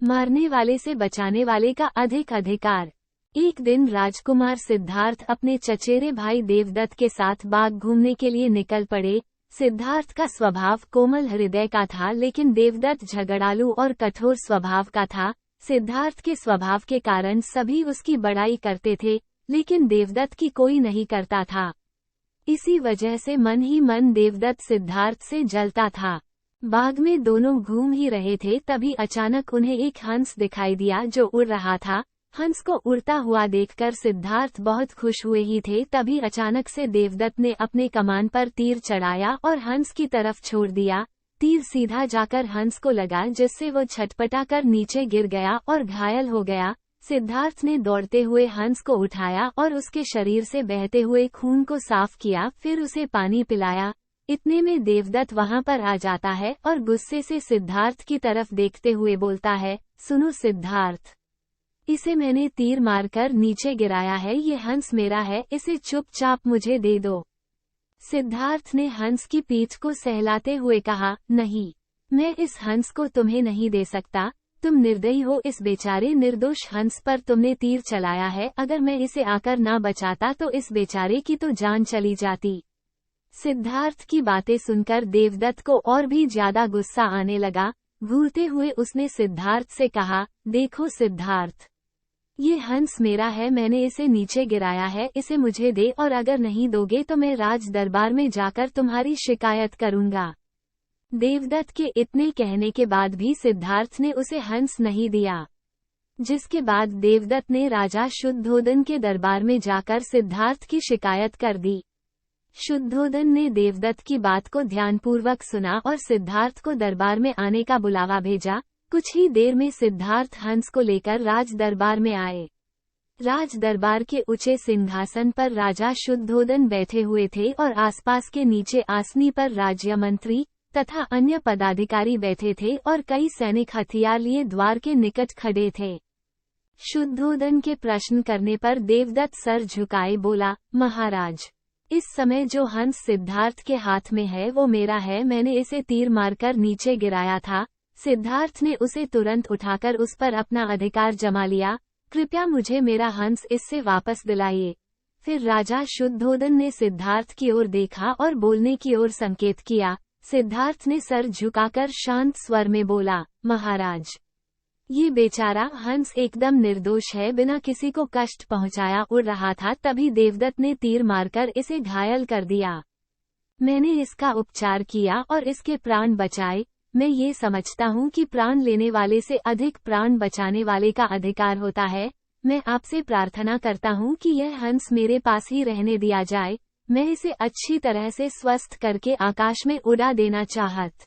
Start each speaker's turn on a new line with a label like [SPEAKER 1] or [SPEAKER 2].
[SPEAKER 1] मारने वाले से बचाने वाले का अधिक अधिकार। एक दिन राजकुमार सिद्धार्थ अपने चचेरे भाई देवदत्त के साथ बाग घूमने के लिए निकल पड़े। सिद्धार्थ का स्वभाव कोमल हृदय का था, लेकिन देवदत्त झगड़ालू और कठोर स्वभाव का था। सिद्धार्थ के स्वभाव के कारण सभी उसकी बड़ाई करते थे, लेकिन देवदत्त की कोई नहीं करता था। इसी वजह से मन ही मन देवदत्त सिद्धार्थ से जलता था। बाग में दोनों घूम ही रहे थे, तभी अचानक उन्हें एक हंस दिखाई दिया जो उड़ रहा था। हंस को उड़ता हुआ देखकर सिद्धार्थ बहुत खुश हुए ही थे, तभी अचानक से देवदत्त ने अपने कमान पर तीर चढ़ाया और हंस की तरफ छोड़ दिया। तीर सीधा जाकर हंस को लगा, जिससे वो छटपटा कर नीचे गिर गया और घायल हो गया। सिद्धार्थ ने दौड़ते हुए हंस को उठाया और उसके शरीर से बहते हुए खून को साफ किया, फिर उसे पानी पिलाया। इतने में देवदत्त वहां पर आ जाता है और गुस्से से सिद्धार्थ की तरफ देखते हुए बोलता है, सुनो सिद्धार्थ, इसे मैंने तीर मारकर नीचे गिराया है, ये हंस मेरा है, इसे चुपचाप मुझे दे दो। सिद्धार्थ ने हंस की पीठ को सहलाते हुए कहा, नहीं, मैं इस हंस को तुम्हें नहीं दे सकता। तुम निर्दयी हो, इस बेचारे निर्दोष हंस पर तुमने तीर चलाया है। अगर मैं इसे आकर ना बचाता तो इस बेचारे की तो जान चली जाती। सिद्धार्थ की बातें सुनकर देवदत्त को और भी ज्यादा गुस्सा आने लगा। घूरते हुए उसने सिद्धार्थ से कहा, देखो सिद्धार्थ, ये हंस मेरा है, मैंने इसे नीचे गिराया है, इसे मुझे दे, और अगर नहीं दोगे तो मैं राज दरबार में जाकर तुम्हारी शिकायत करूंगा। देवदत्त के इतने कहने के बाद भी सिद्धार्थ ने उसे हंस नहीं दिया, जिसके बाद देवदत्त ने राजा शुद्धोदन के दरबार में जाकर सिद्धार्थ की शिकायत कर दी। शुद्धोदन ने देवदत्त की बात को ध्यानपूर्वक सुना और सिद्धार्थ को दरबार में आने का बुलावा भेजा। कुछ ही देर में सिद्धार्थ हंस को लेकर राज दरबार में आए। राज दरबार के ऊंचे सिंहासन पर राजा शुद्धोदन बैठे हुए थे और आसपास के नीचे आसनी पर राज्य मंत्री तथा अन्य पदाधिकारी बैठे थे और कई सैनिक हथियार लिए द्वार के निकट खड़े थे। शुद्धोदन के प्रश्न करने पर देवदत्त सर झुकाए बोला, महाराज, इस समय जो हंस सिद्धार्थ के हाथ में है वो मेरा है, मैंने इसे तीर मारकर नीचे गिराया था। सिद्धार्थ ने उसे तुरंत उठाकर उस पर अपना अधिकार जमा लिया। कृपया मुझे मेरा हंस इससे वापस दिलाइए। फिर राजा शुद्धोदन ने सिद्धार्थ की ओर देखा और बोलने की ओर संकेत किया। सिद्धार्थ ने सर झुकाकर शांत स्वर में बोला, महाराज, ये बेचारा हंस एकदम निर्दोष है, बिना किसी को कष्ट पहुंचाया उड़ रहा था, तभी देवदत्त ने तीर मारकर इसे घायल कर दिया। मैंने इसका उपचार किया और इसके प्राण बचाए। मैं ये समझता हूँ कि प्राण लेने वाले से अधिक प्राण बचाने वाले का अधिकार होता है। मैं आपसे प्रार्थना करता हूँ कि यह हंस मेरे पास ही रहने दिया जाए। मैं इसे अच्छी तरह से स्वस्थ करके आकाश में उड़ा देना चाहता